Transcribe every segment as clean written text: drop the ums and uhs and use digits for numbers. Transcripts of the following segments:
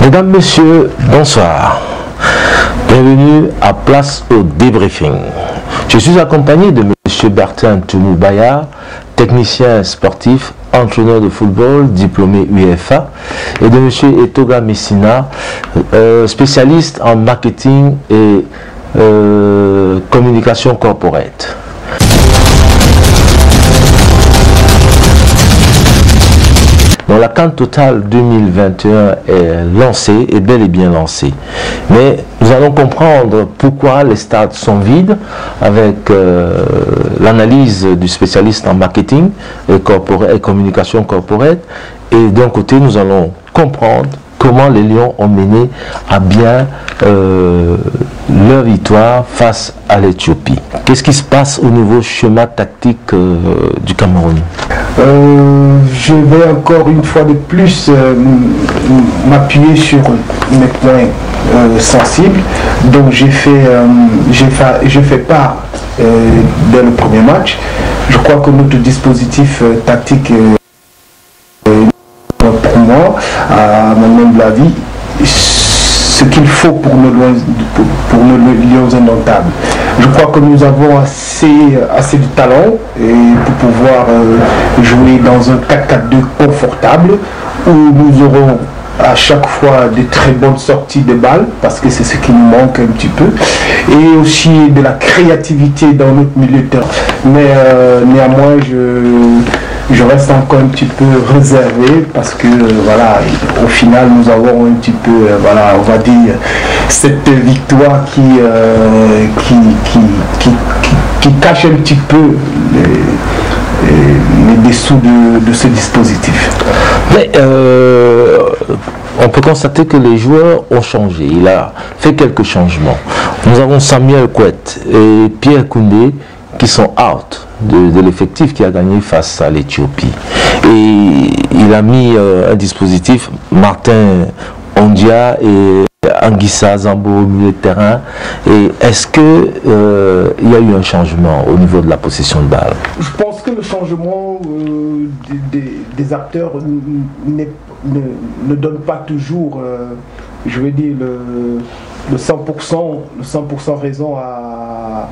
Mesdames, Messieurs, bonsoir. Bienvenue à Place au débriefing. Je suis accompagné de M. Bertin Toumoubaya, technicien sportif, entraîneur de football, diplômé UEFA, et de M. Etoga Messina, spécialiste en marketing et communication corporate. Donc la CAN Total 2021 est lancée, est bel et bien lancée. Mais nous allons comprendre pourquoi les stades sont vides avec l'analyse du spécialiste en marketing et communication corporate. Et d'un côté, nous allons comprendre comment les Lions ont mené à bien leur victoire face à l'Éthiopie. Qu'est-ce qui se passe au niveau schéma tactique du Cameroun? Je vais encore une fois de plus m'appuyer sur mes points sensibles. Donc j'ai fait part dès le premier match. Je crois que notre dispositif tactique pour moi, à mon humble avis, ce qu'il faut pour nos Lions indomptables. Je crois que nous avons assez de talent pour pouvoir jouer dans un 4-4-2 confortable où nous aurons à chaque fois de très bonnes sorties de balles, parce que c'est ce qui nous manque un petit peu, et aussi de la créativité dans notre milieu de terrain. Mais néanmoins, je reste encore un petit peu réservé parce que voilà, au final nous avons un petit peu voilà, on va dire cette victoire qui cache un petit peu les dessous de ce dispositif. Mais on peut constater que les joueurs ont changé. Il a fait quelques changements. Nous avons Samuel Kouet et Pierre Koundé qui sont out de l'effectif qui a gagné face à l'Éthiopie. Et il a mis un dispositif, Martin Ondia et Anguissa Zambo au milieu de terrain. Et est-ce que il y a eu un changement au niveau de la possession de balle? Je pense que le changement des acteurs ne donne pas toujours, je vais dire, le 100% raison à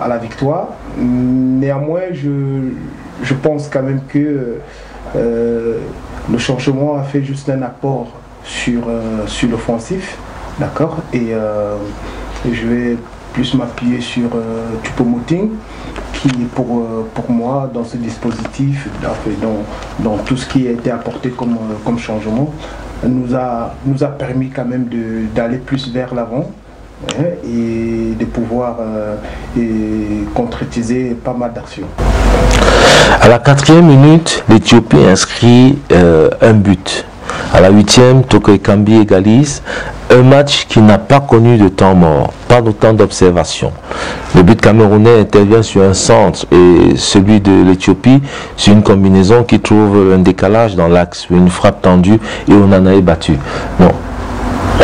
la victoire. Néanmoins, je pense quand même que le changement a fait juste un apport sur l'offensif, d'accord, et je vais plus m'appuyer sur Choupo-Moting qui pour moi dans ce dispositif, dans tout ce qui a été apporté comme changement, nous a permis quand même d'aller plus vers l'avant et de pouvoir concrétiser pas mal d'actions. À la 4e minute, l'Éthiopie inscrit un but. À la 8e, Toko Ekambi égalise. Un match qui n'a pas connu de temps mort, pas de temps d'observation. Le but camerounais intervient sur un centre et celui de l'Éthiopie sur une combinaison qui trouve un décalage dans l'axe, une frappe tendue et on en a battu. Non,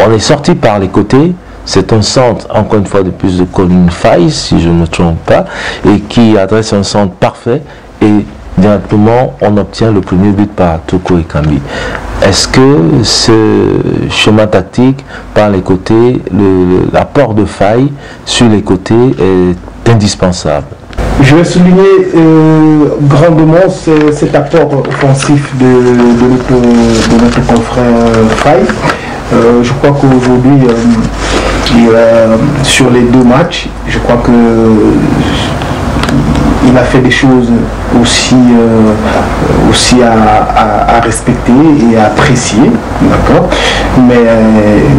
on est sorti par les côtés. C'est un centre, encore une fois de plus, de Colin Faye, si je ne me trompe pas, et qui adresse un centre parfait et directement on obtient le premier but par Toko Ekambi. Est-ce que ce schéma tactique par les côtés, l'apport de Faye sur les côtés est indispensable? Je vais souligner grandement cet apport offensif de notre confrère Faye. Je crois qu'aujourd'hui, sur les deux matchs, je crois que il a fait des choses aussi à respecter et à apprécier, d'accord. Mais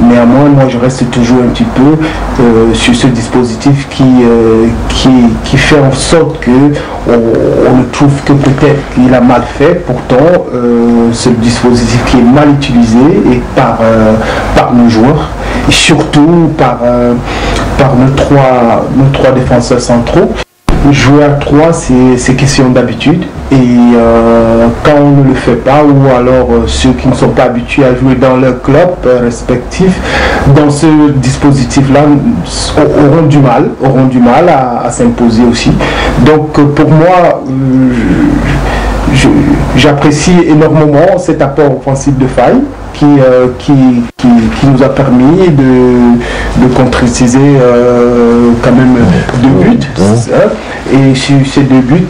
néanmoins, moi je reste toujours un petit peu sur ce dispositif qui fait en sorte que on ne trouve que peut-être qu'il a mal fait. Pourtant, ce dispositif qui est mal utilisé et par nos joueurs et surtout par nos trois défenseurs centraux. Jouer à 3, c'est question d'habitude et quand on ne le fait pas, ou alors ceux qui ne sont pas habitués à jouer dans leur club respectif, dans ce dispositif-là, auront du mal à s'imposer aussi. Donc pour moi, J'apprécie énormément cet apport offensif de Faye qui nous a permis de concrétiser quand même 2 buts. Et sur ces 2 buts,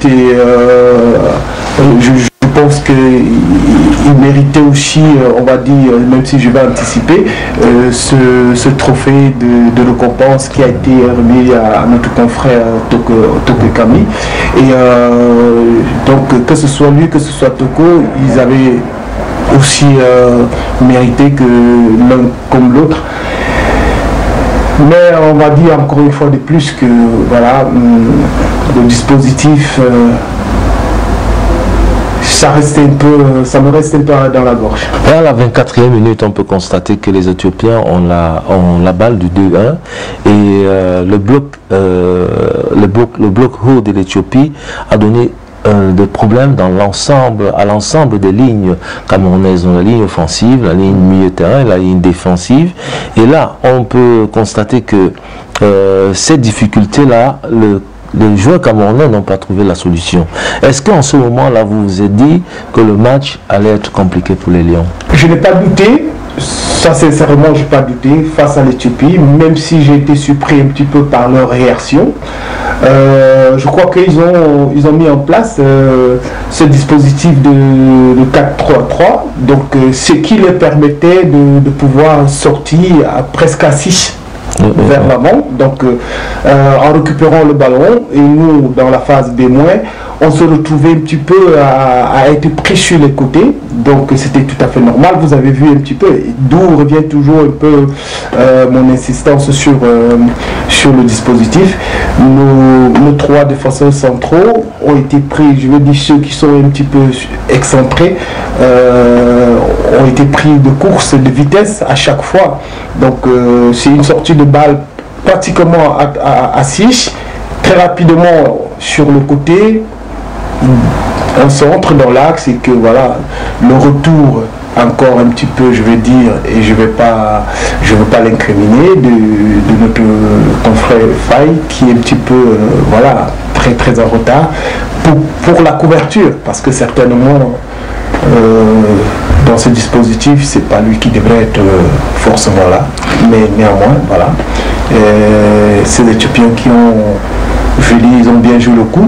je pense qu'il méritait aussi, on va dire, même si je vais anticiper, ce trophée de récompense qui a été remis à notre confrère Toko Kami. Et donc, que ce soit lui, que ce soit Toko, ils avaient aussi mérité que l'un comme l'autre. Mais on va dire encore une fois de plus que voilà, le dispositif, ça me reste un peu dans la gorge. Et à la 24e minute, on peut constater que les Éthiopiens ont la balle du 2-1 et le bloc haut de l'Éthiopie a donné des problèmes à l'ensemble des lignes camerounaises, la ligne offensive, la ligne milieu terrain, la ligne défensive. Et là, on peut constater que cette difficulté-là, les joueurs camerounais n'ont pas trouvé la solution. Est-ce qu'en ce moment-là, vous vous êtes dit que le match allait être compliqué pour les Lions? Je n'ai pas douté. Ça, sincèrement, je n'ai pas douté face à l'Éthiopie, même si j'ai été surpris un petit peu par leur réaction. Je crois qu'ils ont mis en place ce dispositif de 4-3-3, donc ce qui leur permettait de pouvoir sortir presque à 6 vers l'avant, donc en récupérant le ballon, et nous dans la phase B-, on se retrouvait un petit peu à être pris sur les côtés, donc c'était tout à fait normal. Vous avez vu un petit peu, d'où revient toujours un peu mon insistance sur le dispositif. Nos 3 défenseurs centraux ont été pris, je veux dire ceux qui sont un petit peu excentrés, ont été pris de course, de vitesse à chaque fois. Donc c'est une sortie de balle pratiquement à 6, très rapidement sur le côté, un centre dans l'axe, et que voilà, le retour encore un petit peu, je vais dire, et je veux pas l'incriminer, de notre confrère Faye, qui est un petit peu voilà, très en retard pour la couverture, parce que certainement dans ce dispositif, c'est pas lui qui devrait être forcément là, mais néanmoins, voilà. Ces Éthiopiens qui ont, je dis, ils ont bien joué le coup.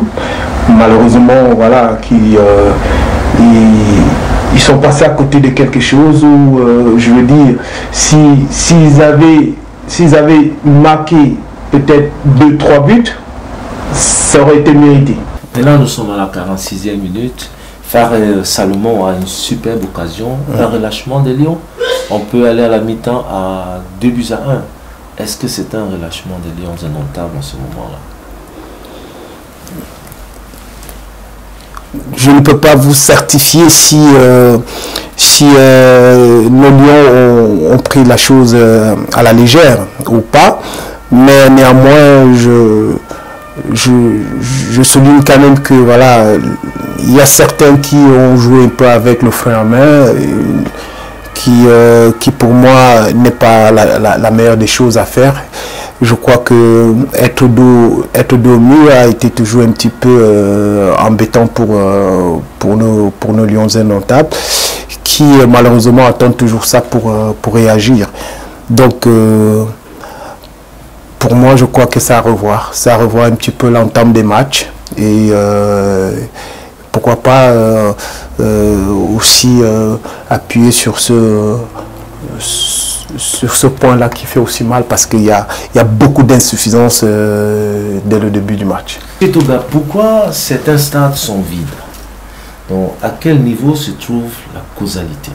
Malheureusement, voilà, ils sont passés à côté de quelque chose où, je veux dire, s'ils avaient marqué peut-être 2-3 buts, ça aurait été mérité. Et là, nous sommes à la 46e minute. Fares Salomon a une superbe occasion, un relâchement des Lions. On peut aller à la mi-temps à 2-1. Est-ce que c'est un relâchement des Lions indomptables en ce moment-là? Je ne peux pas vous certifier si nos Lions ont pris la chose à la légère ou pas, mais néanmoins je souligne quand même que voilà, il y a certains qui ont joué un peu avec le frein à main, qui pour moi n'est pas la meilleure des choses à faire. Je crois que être dos au mur a été toujours un petit peu embêtant pour nos Lions indomptables, qui malheureusement attendent toujours ça pour réagir. Donc pour moi, je crois que c'est à revoir. C'est à revoir un petit peu l'entame des matchs. Et pourquoi pas aussi appuyer sur ce point-là qui fait aussi mal, parce qu'il y a beaucoup d'insuffisances dès le début du match. Et Toga, pourquoi certains stades sont vides? Donc, à quel niveau se trouve la causalité?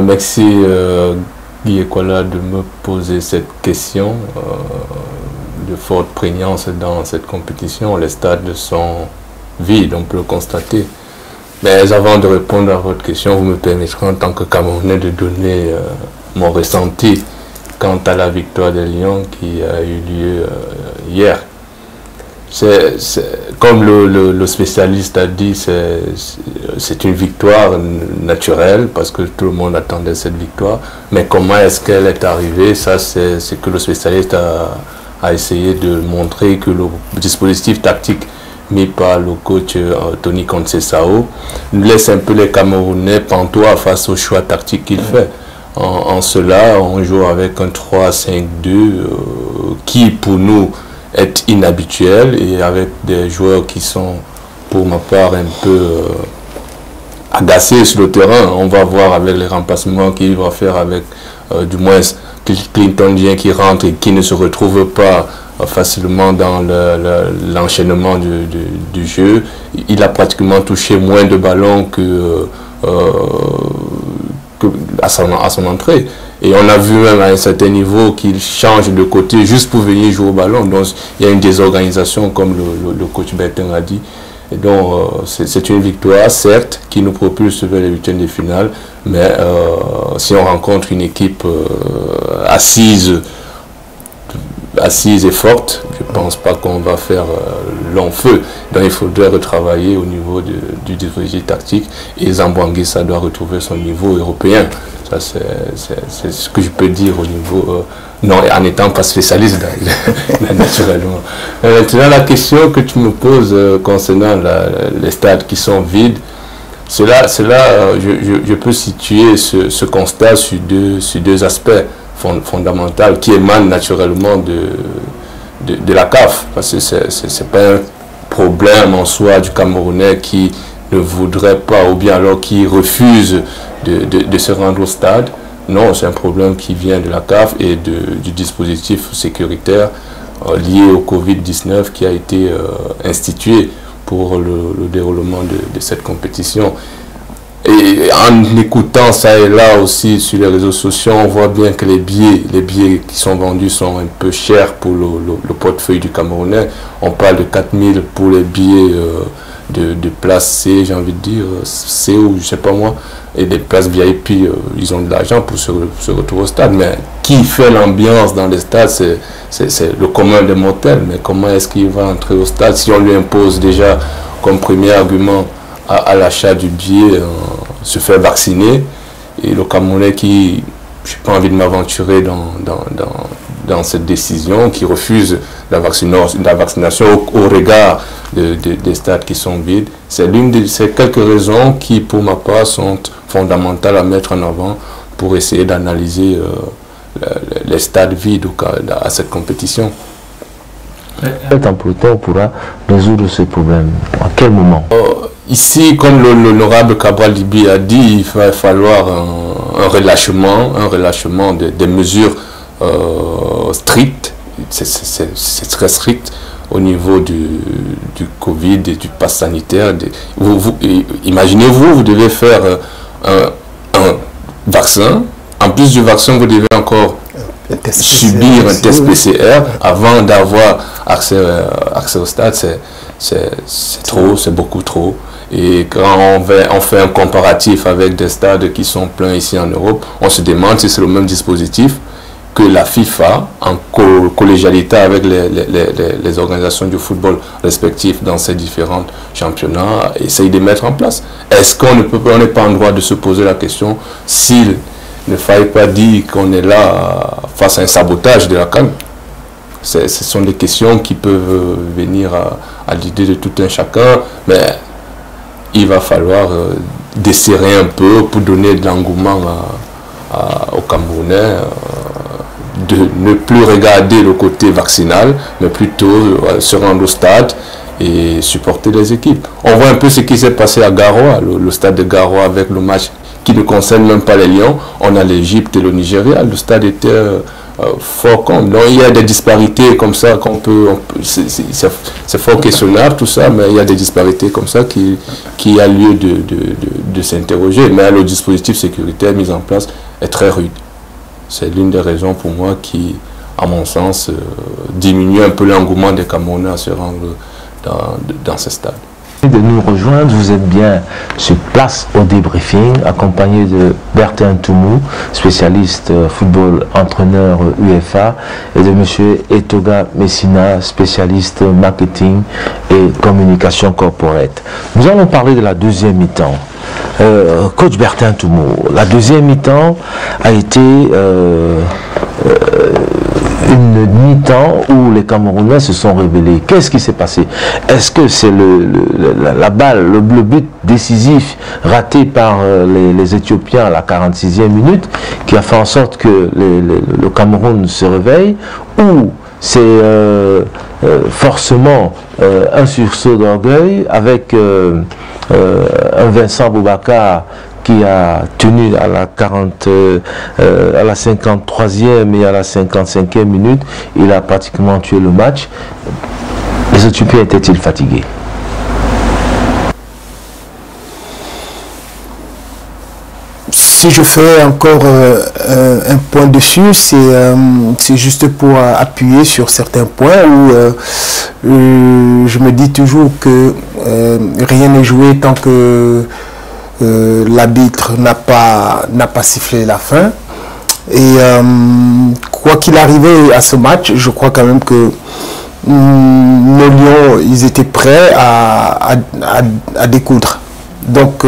Merci Guy Ekola de me poser cette question de forte prégnance dans cette compétition. Les stades sont vides, on peut le constater. Mais avant de répondre à votre question, vous me permettrez en tant que Camerounais de donner mon ressenti quant à la victoire des Lions qui a eu lieu hier. Comme le spécialiste a dit, c'est une victoire naturelle parce que tout le monde attendait cette victoire. Mais comment est-ce qu'elle est arrivée? Ça, c'est que le spécialiste a essayé de montrer que le dispositif tactique mis par le coach Tony Conceição, laisse un peu les Camerounais pantois face au choix tactique qu'il fait. En cela, on joue avec un 3-5-2 qui, pour nous, est inhabituel et avec des joueurs qui sont, pour ma part, un peu agacés sur le terrain. On va voir avec les remplacements qu'il va faire avec, du moins, Clinton Dien qui rentre et qui ne se retrouve pas facilement dans l'enchaînement du jeu. Il a pratiquement touché moins de ballons à son entrée. Et on a vu même à un certain niveau qu'il change de côté juste pour venir jouer au ballon. Donc il y a une désorganisation, comme le coach Bertin a dit. Et donc c'est une victoire, certes, qui nous propulse vers les huitièmes de finale. Mais si on rencontre une équipe assise et forte, je ne pense pas qu'on va faire long feu. Donc il faudrait retravailler au niveau du dispositif tactique, et Zamboangué, ça doit retrouver son niveau européen. Ça c'est ce que je peux dire au niveau, non, en n'étant pas spécialiste naturellement. Maintenant, la question que tu me poses concernant les stades qui sont vides, je peux situer ce constat sur deux aspects fondamentaux qui émanent naturellement de la CAF, parce que ce n'est pas un problème en soi du Camerounais qui ne voudrait pas ou bien alors qui refuse de se rendre au stade. Non, c'est un problème qui vient de la CAF et du dispositif sécuritaire lié au Covid-19 qui a été institué pour le déroulement de cette compétition. Et en écoutant ça et là aussi sur les réseaux sociaux, on voit bien que les billets qui sont vendus sont un peu chers pour le portefeuille du Camerounais. On parle de 4 000 pour les billets de place C, j'ai envie de dire, C ou je sais pas moi, et des places VIP, ils ont de l'argent pour se retrouver au stade. Mais qui fait l'ambiance dans les stades, c'est le commun des mortels. Mais comment est-ce qu'il va entrer au stade si on lui impose déjà comme premier argument à l'achat du billet, se faire vacciner, et le Camerounais qui, je n'ai pas envie de m'aventurer dans cette décision, qui refuse la vaccination au regard des stades qui sont vides. C'est quelques raisons qui, pour ma part, sont fondamentales à mettre en avant pour essayer d'analyser les stades vides à cette compétition. Quel emploi pourra résoudre ce problème? À quel moment? Ici, comme l'honorable Cabral Libi a dit, il va falloir un relâchement des mesures strictes. C'est très strict au niveau du Covid et du pass sanitaire. Imaginez-vous, vous devez faire un vaccin. En plus du vaccin, vous devez encore subir un test PCR avant d'avoir accès au stade. C'est trop, c'est beaucoup trop. Et quand on fait un comparatif avec des stades qui sont pleins ici en Europe, on se demande si c'est le même dispositif que la FIFA, en collégialité avec les organisations du football respectives dans ces différents championnats, essaye de mettre en place. Est-ce qu'on n'est pas en droit de se poser la question s'il ne fallait pas dire qu'on est là face à un sabotage de la CAN? Ce sont des questions qui peuvent venir à l'idée de tout un chacun, mais il va falloir desserrer un peu pour donner de l'engouement aux Camerounais, de ne plus regarder le côté vaccinal, mais plutôt se rendre au stade et supporter les équipes. On voit un peu ce qui s'est passé à Garoua, le stade de Garoua, avec le match qui ne concerne même pas les Lions. On a l'Égypte et le Nigeria, le stade était fort comme. Donc il y a des disparités comme ça qu'on peut c'est fort questionnable tout ça, mais il y a des disparités comme ça qui a lieu de s'interroger. Mais le dispositif sécuritaire mis en place est très rude. C'est l'une des raisons pour moi qui, à mon sens, diminue un peu l'engouement des Camerounais à se rendre dans ces stades. De nous rejoindre, vous êtes bien sur place au débriefing, accompagné de Bertin Toumou, spécialiste football, entraîneur UEFA, et de M. Etoga Messina, spécialiste marketing et communication corporate. Nous allons parler de la deuxième mi-temps. Coach Bertin Toumou, la deuxième mi-temps a été une mi-temps où les Camerounais se sont révélés. Qu'est-ce qui s'est passé? Est-ce que c'est la balle, le but décisif raté par les Éthiopiens à la 46e minute qui a fait en sorte que le Cameroun se réveille, ou c'est forcément un sursaut d'orgueil avec un Vincent Boubacar qui a tenu à la 53e et à la 55e minute, il a pratiquement tué le match. Les Éthiopiens étaient-ils fatigués? Si je fais encore un point dessus, c'est juste pour appuyer sur certains points où je me dis toujours que rien n'est joué tant que l'arbitre n'a pas sifflé la fin. Et quoi qu'il arrivait à ce match, je crois quand même que nos Lions, ils étaient prêts à découdre. Donc,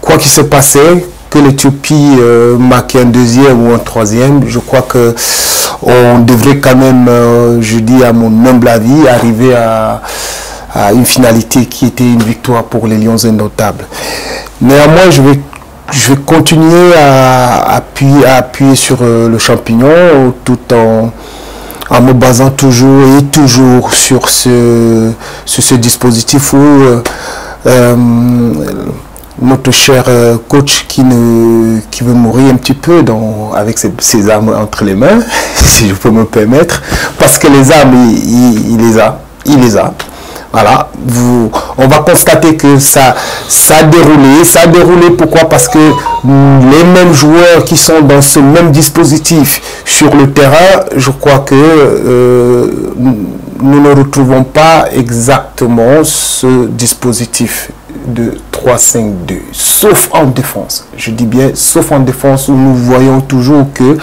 quoi qu'il se passait, que l'Éthiopie marquait un deuxième ou un troisième, je crois que on devrait quand même, je dis à mon humble avis, arriver à une finalité qui était une victoire pour les Lions indomptables. Néanmoins, je vais continuer à appuyer sur le champignon, tout en me basant toujours sur ce dispositif où notre cher coach qui veut mourir un petit peu avec ses armes entre les mains, si je peux me permettre, parce que les armes, il les a. Voilà, on va constater que ça a déroulé. Pourquoi? Parce que les mêmes joueurs qui sont dans ce même dispositif sur le terrain, je crois que nous ne retrouvons pas exactement ce dispositif de 3-5-2, sauf en défense. Je dis bien sauf en défense, où nous voyons toujours que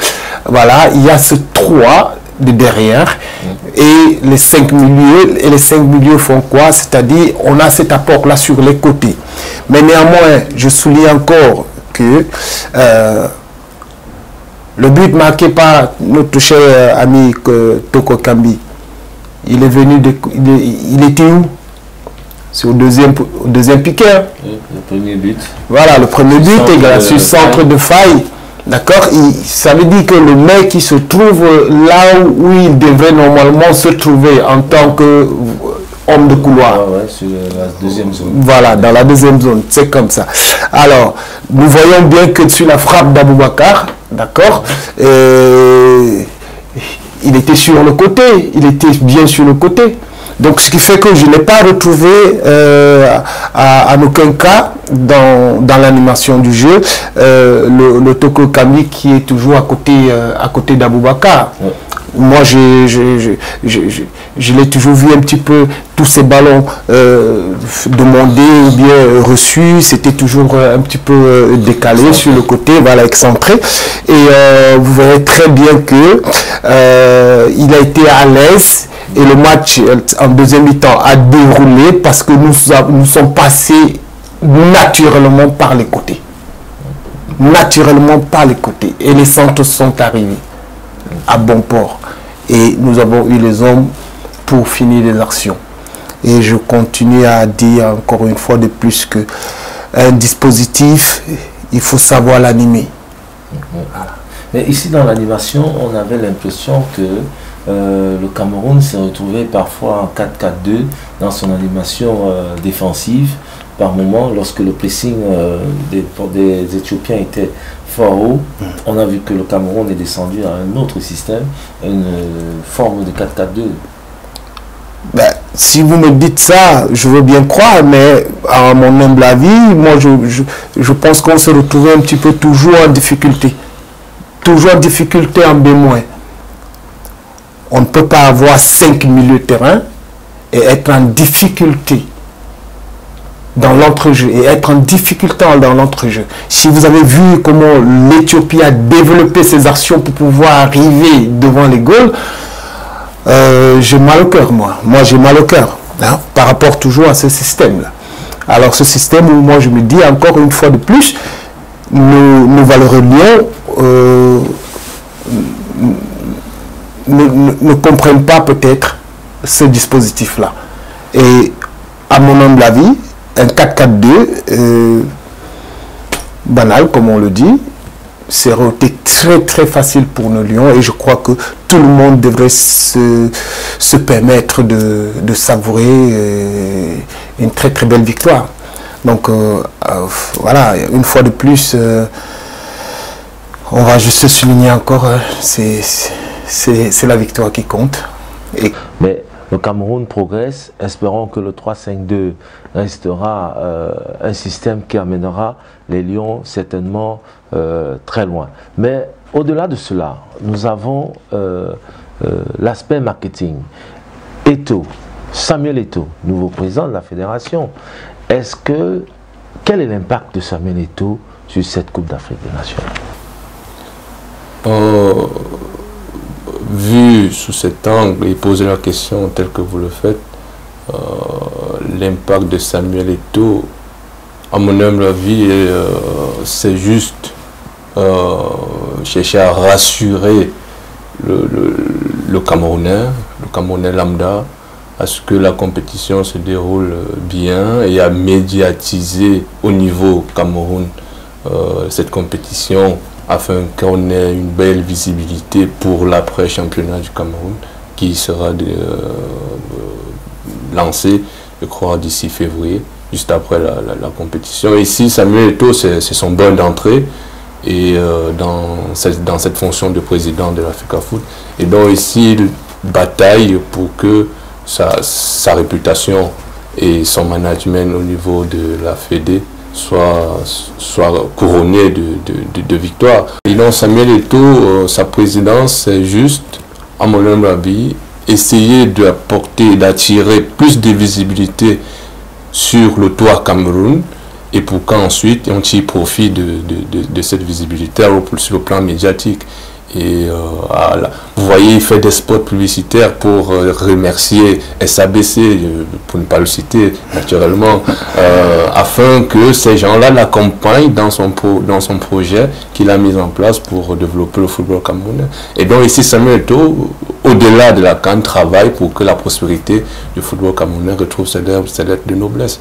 voilà, il y a ce 3 de derrière et les 5 milieux, et les 5 milieux font quoi? C'est-à-dire on a cet apport là sur les côtés. Mais néanmoins, je souligne encore que le but marqué par notre cher ami Toko Kambi, il est venu il était où? C'est au deuxième piqueur. Le premier but. Voilà, le premier but est sur centre de faille. D'accord? Ça veut dire que le mec qui se trouve là où il devrait normalement se trouver en tant qu'homme de couloir. Sur la deuxième zone. Voilà, dans la deuxième zone. C'est comme ça. Alors, nous voyons bien que sur la frappe d'Aboubacar, d'accord, il était sur le côté. Il était bien sur le côté. Donc, ce qui fait que je n'ai pas retrouvé en aucun cas dans l'animation du jeu le Toko Kambi qui est toujours à côté d'Aboubacar. Ouais. Moi, je l'ai toujours vu un petit peu, tous ces ballons demandés ou bien reçus, c'était toujours un petit peu décalé sur le côté, voilà, excentré. Et vous verrez très bien que il a été à l'aise. Et le match en deuxième mi-temps a déroulé parce que nous sommes passés naturellement par les côtés. Naturellement par les côtés. Et les centres sont arrivés à bon port. Et nous avons eu les hommes pour finir les actions. Et je continue à dire encore une fois de plus que un dispositif, il faut savoir l'animer. Voilà. Mais ici dans l'animation, on avait l'impression que le Cameroun s'est retrouvé parfois en 4-4-2 dans son animation défensive par moment lorsque le pressing des Éthiopiens était fort haut. On a vu que le Cameroun est descendu à un autre système, une forme de 4-4-2. Ben, si vous me dites ça, je veux bien croire, mais à mon humble avis, moi je pense qu'on se retrouvait un petit peu toujours en difficulté. Toujours en difficulté en bémol. On ne peut pas avoir 5 milieux de terrain et être en difficulté dans l'entrejeu et être en difficulté dans l'entrejeu. Si vous avez vu comment l'Éthiopie a développé ses actions pour pouvoir arriver devant les goals, j'ai mal au cœur, moi. Moi, j'ai mal au cœur, hein, par rapport toujours à ce système-là. Alors, ce système où moi, je me dis encore une fois de plus, nos valeureux Lions ne comprennent pas peut-être ce dispositif-là. Et à mon humble avis, un 4-4-2 banal, comme on le dit, serait très très facile pour nos Lions, et je crois que tout le monde devrait se permettre de savourer une très très belle victoire. Donc voilà, une fois de plus, on va juste souligner encore, c'est la victoire qui compte. Mais le Cameroun progresse, espérons que le 3-5-2 restera un système qui amènera les Lions certainement très loin. Mais au-delà de cela, nous avons l'aspect marketing. Eto'o, Samuel Eto'o, nouveau président de la fédération, quel est l'impact de Samuel Eto'o sur cette Coupe d'Afrique des Nations? Vu sous cet angle et poser la question telle que vous le faites, l'impact de Samuel Eto'o, à mon humble avis, c'est juste chercher à rassurer le Camerounais lambda, à ce que la compétition se déroule bien et à médiatiser au niveau Cameroun cette compétition, afin qu'on ait une belle visibilité pour l'après-championnat du Cameroun qui sera lancé, je crois, d'ici février, juste après la compétition. Ici, Samuel Eto'o, c'est son bon d'entrée et dans cette fonction de président de l'Africa Foot. Et donc ici, il bataille pour que sa réputation et son management au niveau de la Fédé soit couronné de victoire. Et donc Samuel Eto'o, sa présidence, c'est juste, à mon humble avis, essayer d'apporter, d'attirer plus de visibilité sur le toit Cameroun, et pour qu'ensuite on tire profit de cette visibilité sur le plan médiatique. Et vous voyez, il fait des spots publicitaires pour remercier SABC, pour ne pas le citer naturellement, afin que ces gens-là l'accompagnent dans son projet qu'il a mis en place pour développer le football camerounais. Et donc ici, Samuel Eto'o, au-delà de la CAN, travaille pour que la prospérité du football camerounais retrouve ses lettres de noblesse.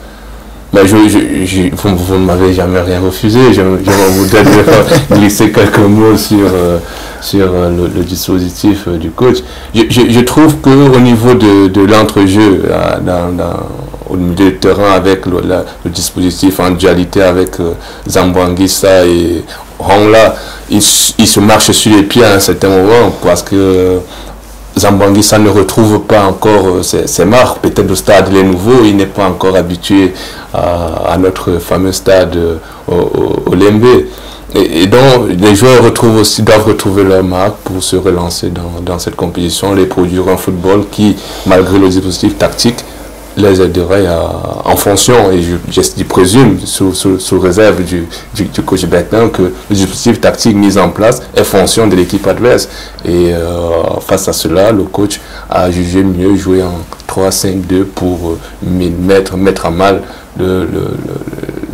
Mais vous ne m'avez jamais rien refusé. Je voudrais glisser quelques mots sur le dispositif du coach. Je trouve qu'au niveau de l'entrejeu, au milieu de terrain, avec le dispositif en dualité avec Zamboanguissa et Hongla, il se marche sur les pieds à un certain moment, parce que Zamboanguissa ne retrouve pas encore ses marques. Peut-être au stade il est nouveau, il n'est pas encore habitué à notre fameux stade au Lembe. Et donc les joueurs doivent retrouver leur marque pour se relancer dans cette compétition, les produire un football qui, malgré le dispositif tactique, les aiderait en fonction, et je présume, sous réserve du coach Bertin, que le dispositif tactique mis en place est fonction de l'équipe adverse. Et face à cela, le coach a jugé mieux jouer en 3-5-2 pour mettre à mal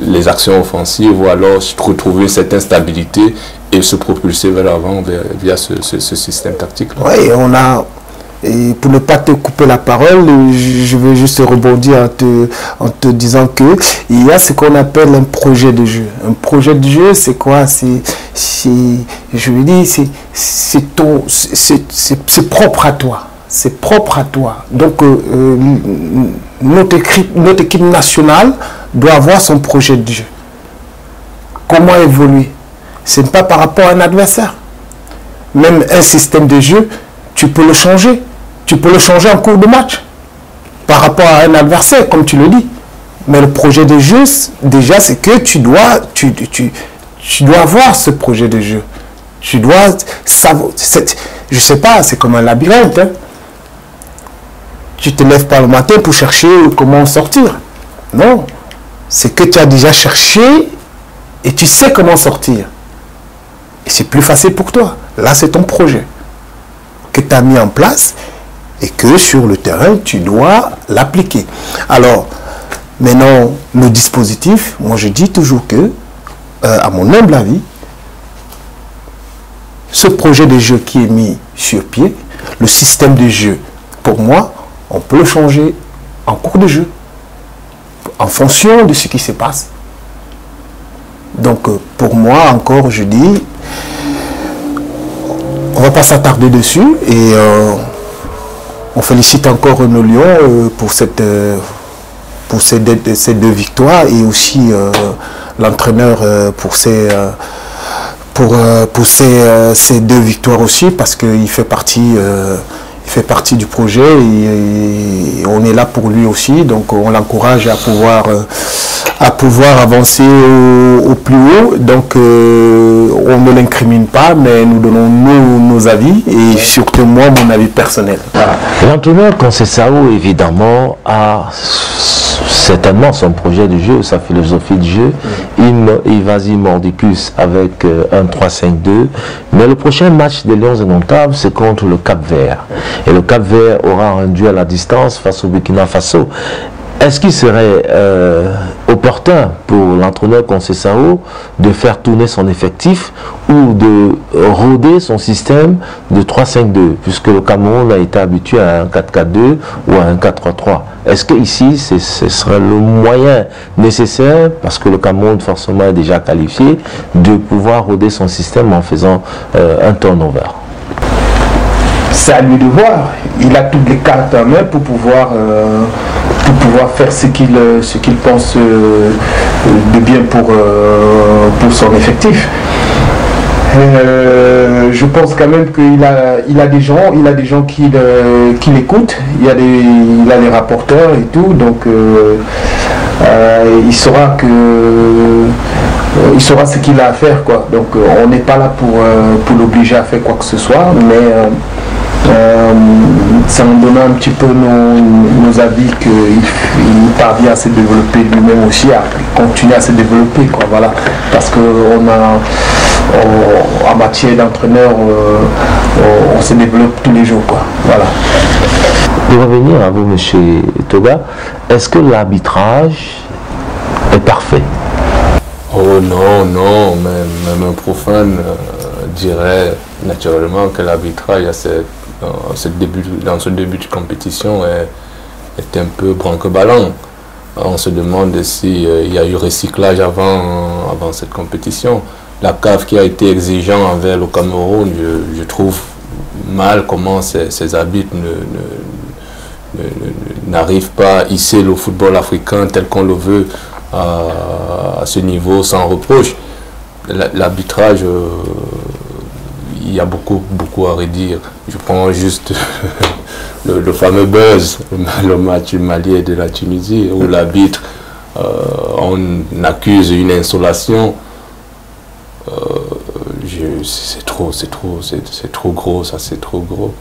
les actions offensives, ou alors retrouver cette instabilité et se propulser vers l'avant via ce système tactique. Oui, et pour ne pas te couper la parole, je vais juste rebondir en te disant que il y a ce qu'on appelle un projet de jeu. Un projet de jeu, c'est quoi? Je veux dire, c'est propre à toi. C'est propre à toi. Donc, notre équipe nationale doit avoir son projet de jeu. Comment évoluer? Ce n'est pas par rapport à un adversaire. Même un système de jeu, tu peux le changer. Tu peux le changer en cours de match par rapport à un adversaire, comme tu le dis. Mais le projet de jeu, déjà, c'est que tu dois avoir ce projet de jeu. Tu dois savoir. Je sais pas, c'est comme un labyrinthe. Hein. Tu te lèves pas le matin pour chercher comment sortir. Non. C'est que tu as déjà cherché et tu sais comment sortir. Et c'est plus facile pour toi. Là, c'est ton projet que tu as mis en place et que sur le terrain, tu dois l'appliquer. Alors, maintenant, le dispositif, moi je dis toujours que, à mon humble avis, ce projet de jeu qui est mis sur pied, le système de jeu, pour moi, on peut le changer en cours de jeu, en fonction de ce qui se passe. Donc, pour moi, encore, je dis, on ne va pas s'attarder dessus et on félicite encore nos Lions pour ces deux victoires et aussi l'entraîneur pour ces deux victoires aussi, parce qu'il fait partie du projet et on est là pour lui aussi, donc on l'encourage à pouvoir avancer au plus haut. Donc on ne l'incrimine pas, mais nous donnons nos avis et surtout moi mon avis personnel. L'entraîneur Conceição évidemment a certainement son projet de jeu, sa philosophie de jeu. Il va-y mordicus avec un 3-5-2. Mais le prochain match des Lions indomptables, c'est contre le Cap-Vert. Et le Cap-Vert aura un duel à distance face au Burkina Faso. Est-ce qu'il serait opportun pour l'entraîneur Conceição de faire tourner son effectif ou de roder son système de 3-5-2, puisque le Cameroun a été habitué à un 4-4-2 ou à un 4-3-3? Est-ce que ici ce serait le moyen nécessaire, parce que le Cameroun forcément est déjà qualifié, de pouvoir roder son système en faisant un turnover? C'est à lui de voir. Il a toutes les cartes en main pour pouvoir faire ce qu'il pense de bien pour son effectif. Je pense quand même qu'il a des gens qui l'écoutent. Il a des rapporteurs et tout, donc il saura ce qu'il a à faire, quoi. Donc on n'est pas là pour l'obliger à faire quoi que ce soit, mais c'est en donnant un petit peu nos avis qu'il parvient à se développer lui-même aussi, à continuer à se développer, quoi, voilà. Parce que en matière d'entraîneur, on se développe tous les jours, quoi, voilà. Pour revenir à vous, M. Toga, est-ce que l'arbitrage est parfait? Oh non, non, même un profane dirait naturellement que l'arbitrage dans ce début de compétition est un peu branque-ballant. On se demande s'il y a eu recyclage avant cette compétition. La CAF qui a été exigeant envers le Cameroun, je trouve mal comment ces arbitres n'arrivent pas à hisser le football africain tel qu'on le veut à ce niveau sans reproche. L'arbitrage, il y a beaucoup à redire. Je prends juste le fameux buzz, le match Mali et de la Tunisie, où l'arbitre, on accuse une insolation. C'est trop gros, ça, c'est trop gros.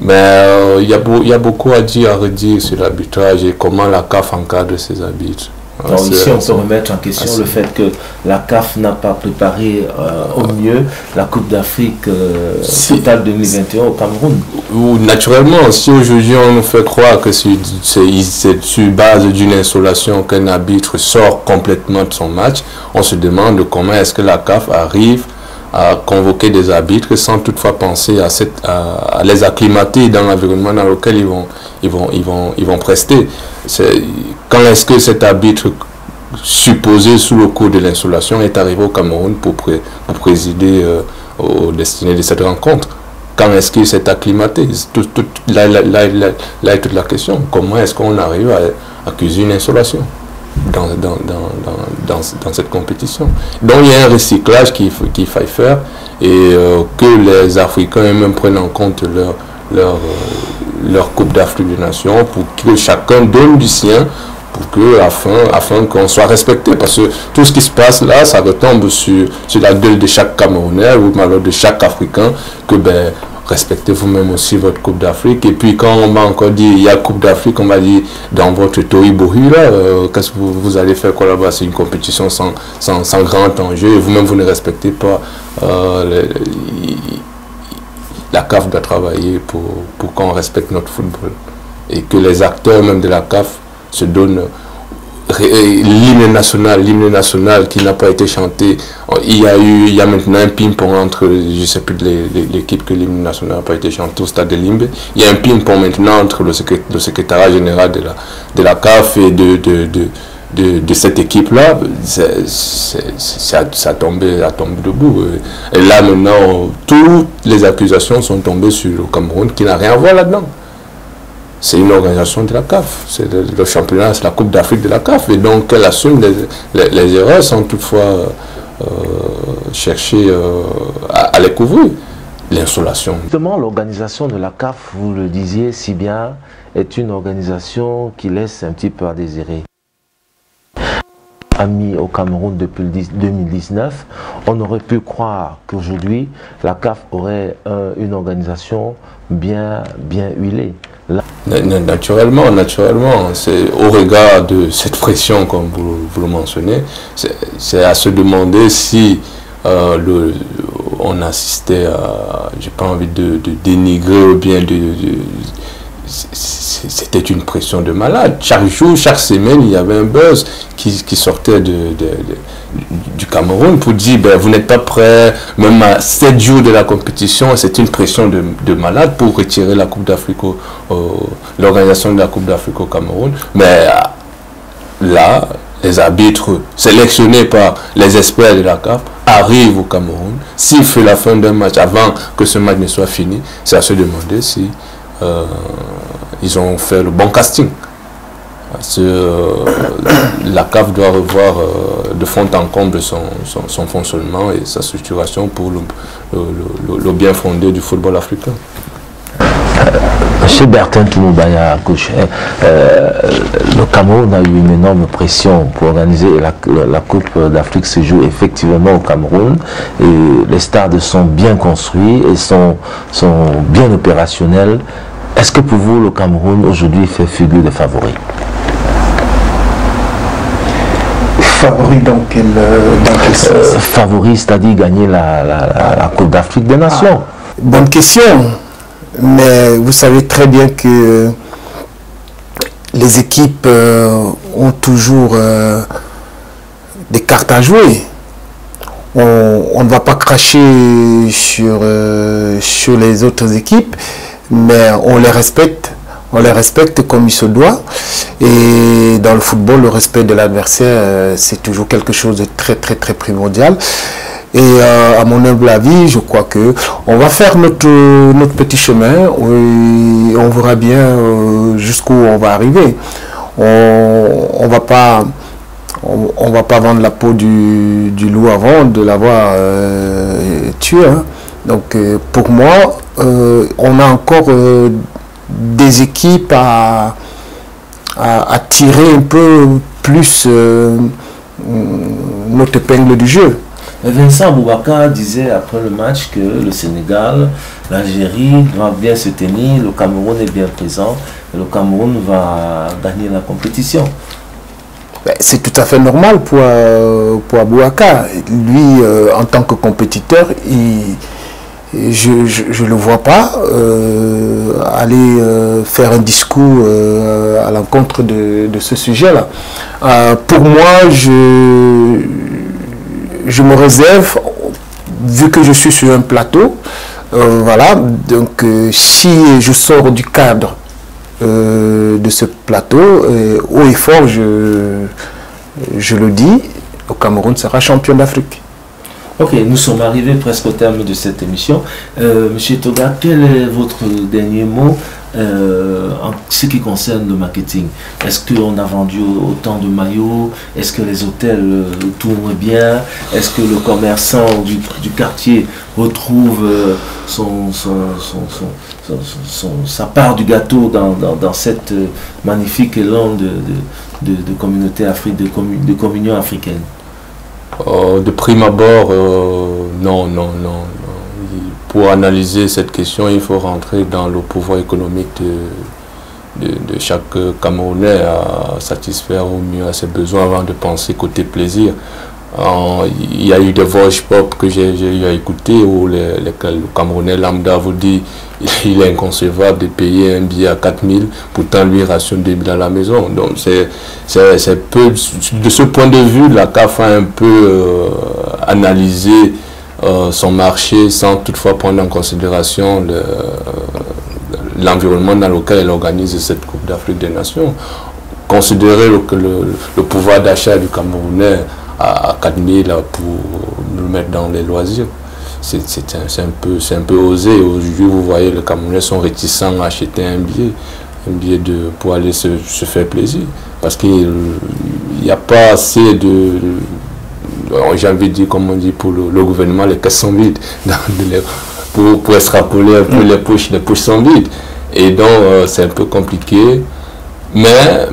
Mais il y a beaucoup à dire, à redire sur l'arbitrage et comment la CAF encadre ses arbitres. Donc ici on peut remettre en question le fait que la CAF n'a pas préparé au mieux la Coupe d'Afrique totale 2021 au Cameroun. Naturellement, si aujourd'hui on nous fait croire que c'est sur base d'une insolation qu'un arbitre sort complètement de son match, on se demande comment est-ce que la CAF arrive à convoquer des arbitres sans toutefois penser à les acclimater dans l'environnement dans lequel ils vont prester. Quand est-ce que cet arbitre supposé sous le coup de l'insolation est arrivé au Cameroun pour présider aux destinées de cette rencontre? Quand est-ce qu'il s'est acclimaté? Là est toute la question. Comment est-ce qu'on arrive à accuser une insolation dans cette compétition? Donc il y a un recyclage qu'il faille faire et que les Africains eux-mêmes prennent en compte leur Coupe d'Afrique des Nations pour que chacun donne du sien afin qu'on soit respecté, parce que tout ce qui se passe là, ça retombe sur la gueule de chaque Camerounais ou malheureusement de chaque Africain, que respectez vous-même aussi votre Coupe d'Afrique. Et puis quand on m'a encore dit il y a Coupe d'Afrique, on m'a dit dans votre Toïbohu là, qu'est-ce que vous allez faire quoi là-bas? C'est une compétition sans grand enjeu et vous-même vous ne respectez pas. La CAF doit travailler pour qu'on respecte notre football et que les acteurs même de la CAF se donnent l'hymne national qui n'a pas été chanté. Il y a maintenant un ping-pong entre, je ne sais plus l'équipe que l'hymne national n'a pas été chanté au stade de Limbe. Il y a un ping-pong maintenant entre le secrétariat général de la CAF et de cette équipe-là. Ça a tombé debout. Et là maintenant, toutes les accusations sont tombées sur le Cameroun qui n'a rien à voir là-dedans. C'est une organisation de la CAF, c'est le championnat, c'est la Coupe d'Afrique de la CAF, et donc elle assume les erreurs sans toutefois chercher à les couvrir. L'insolation. Justement, l'organisation de la CAF, vous le disiez si bien, est une organisation qui laisse un petit peu à désirer. Amis au Cameroun depuis 2019, on aurait pu croire qu'aujourd'hui, la CAF aurait une organisation bien huilée. Naturellement, c'est au regard de cette pression, comme vous le mentionnez, c'est à se demander si on assistait à, j'ai pas envie de dénigrer ou bien c'était une pression de malade. Chaque jour, chaque semaine, il y avait un buzz qui sortait du Cameroun pour dire ben, vous n'êtes pas prêts, même à 7 jours de la compétition, c'est une pression de malade pour retirer la Coupe d'Afrique, l'organisation de la Coupe d'Afrique au Cameroun. Mais là, les arbitres sélectionnés par les experts de la CAF arrivent au Cameroun. S'il fait la fin d'un match avant que ce match ne soit fini, c'est à se demander si ils ont fait le bon casting. Parce que la CAF doit revoir de fond en comble son fonctionnement et sa structuration pour le bien fondé du football africain. Chez Bertin Toumoubaya, coach, le Cameroun a eu une énorme pression pour organiser la Coupe d'Afrique se joue effectivement au Cameroun et les stades sont bien construits et sont bien opérationnels. Est-ce que pour vous le Cameroun aujourd'hui fait figure de favori? Favori dans quel sens? Favori, c'est-à-dire gagner la Coupe d'Afrique des Nations. Bonne question. Mais vous savez très bien que les équipes ont toujours des cartes à jouer. On ne va pas cracher sur les autres équipes, mais on les respecte. On les respecte comme il se doit. Et dans le football, le respect de l'adversaire, c'est toujours quelque chose de très primordial. Et à mon humble avis, je crois que on va faire notre petit chemin et on verra bien jusqu'où on va arriver. On va pas vendre la peau du loup avant de l'avoir tué. Hein. Donc pour moi, on a encore des équipes à tirer un peu plus notre épingle du jeu. Vincent Boubacar disait après le match que le Sénégal, l'Algérie doivent bien se tenir, le Cameroun est bien présent, et le Cameroun va gagner la compétition. C'est tout à fait normal pour Boubacar. Lui, en tant que compétiteur, je ne le vois pas aller faire un discours à l'encontre de ce sujet-là. Pour moi, je me réserve, vu que je suis sur un plateau, voilà, donc si je sors du cadre de ce plateau, haut et fort, je le dis, le Cameroun sera champion d'Afrique. Ok, nous sommes arrivés presque au terme de cette émission. Monsieur Toga, quel est votre dernier mot en ce qui concerne le marketing? Est-ce qu'on a vendu autant de maillots? Est-ce que les hôtels tournent bien? Est-ce que le commerçant du quartier retrouve sa part du gâteau dans cette magnifique élan de communauté africaine, de communion africaine? De prime abord, non. Pour analyser cette question, il faut rentrer dans le pouvoir économique de chaque Camerounais à satisfaire au mieux à ses besoins avant de penser côté plaisir. Il y a eu des voice pop que j'ai eu à écouter où le Camerounais lambda vous dit il est inconcevable de payer un billet à 4 000, pourtant lui rationnent 2 000 à la maison. Donc c'est peu, de ce point de vue, la CAF a un peu analysé son marché sans toutefois prendre en considération l'environnement dans lequel elle organise cette Coupe d'Afrique des Nations. Considérer le pouvoir d'achat du Camerounais à 4 000 pour nous mettre dans les loisirs, c'est un peu osé. Aujourd'hui, vous voyez, les Camerounais sont réticents à acheter un billet pour aller se faire plaisir. Parce qu'il n'y a pas assez de... J'ai envie de dire, comme on dit, pour le gouvernement, les caisses sont vides. Pour extrapoler un peu, les poches sont vides. Et donc, c'est un peu compliqué. Mais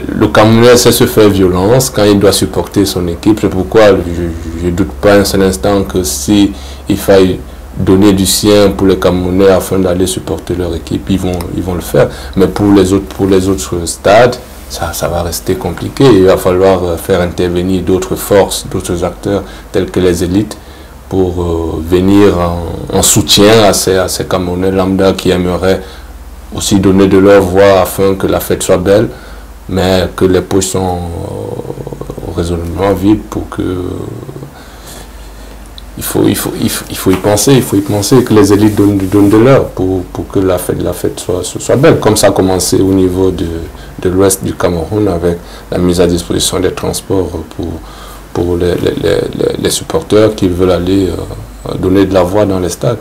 le Camerounais sait se faire violence quand il doit supporter son équipe. C'est pourquoi je ne doute pas un seul instant que s'il faille donner du sien pour les Camerounais afin d'aller supporter leur équipe, ils vont le faire. Mais pour les autres stades, ça va rester compliqué. Il va falloir faire intervenir d'autres forces, d'autres acteurs tels que les élites pour venir en soutien à ces Camerounais lambda qui aimeraient aussi donner de leur voix afin que la fête soit belle, mais que les poches sont raisonnablement vides pour que... Il faut y penser, que les élites donnent de leur pour que la fête soit belle, comme ça a commencé au niveau de l'ouest du Cameroun avec la mise à disposition des transports pour les supporters qui veulent aller donner de la voix dans les stades.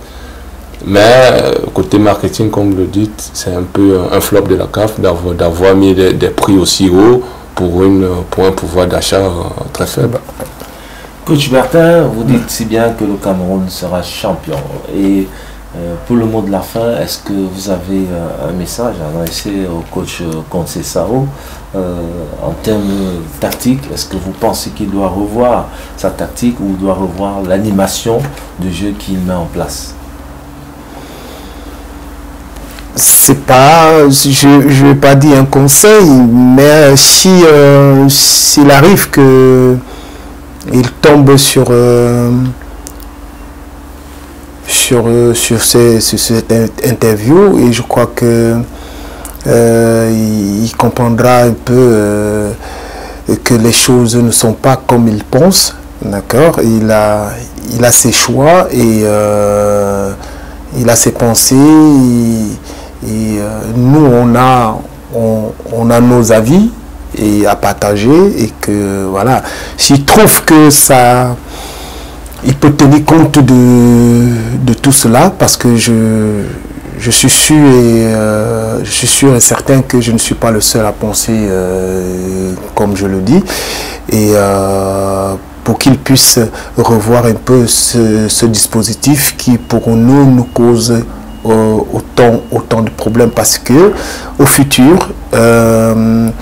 Mais côté marketing, comme vous le dites, c'est un peu un flop de la CAF d'avoir mis des prix aussi hauts pour un pouvoir d'achat très faible. Coach Bertin, vous dites si bien que le Cameroun sera champion. Et pour le mot de la fin, est-ce que vous avez un message à adresser au coach Conceição en termes tactiques? Est-ce que vous pensez qu'il doit revoir sa tactique ou doit revoir l'animation du jeu qu'il met en place? C'est pas, je vais pas dire un conseil, mais s'il arrive que il tombe sur cette interview, et je crois que il comprendra un peu que les choses ne sont pas comme il pense, d'accord. Il a ses choix et il a ses pensées. Et nous, on a nos avis et à partager, et que voilà, s'il trouve que ça, il peut tenir compte de tout cela, parce que je suis sûr et certain que je ne suis pas le seul à penser comme je le dis, et pour qu'il puisse revoir un peu ce dispositif qui pour nous cause autant de problèmes, parce que au futur, quand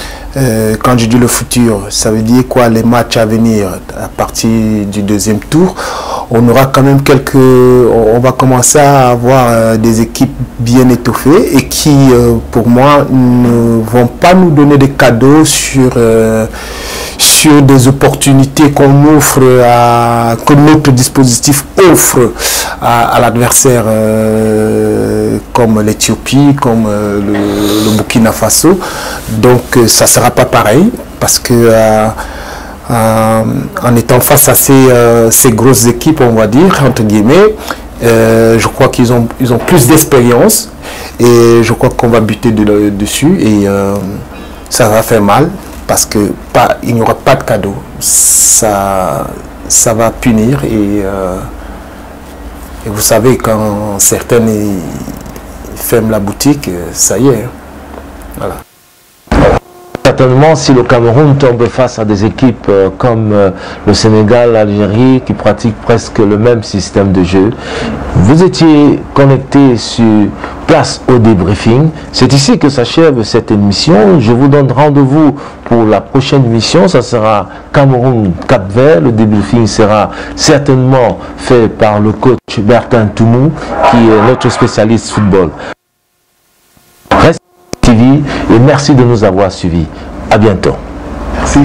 je dis le futur, ça veut dire quoi? Les matchs à venir à partir du deuxième tour, on aura quand même on va commencer à avoir des équipes bien étoffées et qui pour moi ne vont pas nous donner des cadeaux sur des opportunités qu'on offre, que notre dispositif offre à l'adversaire, comme l'Éthiopie, comme le Burkina Faso. Donc ça ne sera pas pareil, parce que en étant face à ces grosses équipes, on va dire, entre guillemets, je crois qu'ils ont plus d'expérience, et je crois qu'on va buter dessus, et ça va faire mal, parce que il n'y aura pas de cadeau. Ça va punir, et vous savez, quand certains ferment la boutique, ça y est. Voilà. Certainement, si le Cameroun tombe face à des équipes comme le Sénégal, l'Algérie, qui pratiquent presque le même système de jeu, vous étiez connecté sur Place au débriefing. C'est ici que s'achève cette émission. Je vous donne rendez-vous pour la prochaine émission. Ça sera Cameroun-Cap-Vert. Le débriefing sera certainement fait par le coach Bertin Toumou, qui est notre spécialiste football. Restez TV et merci de nous avoir suivis. À bientôt. Merci.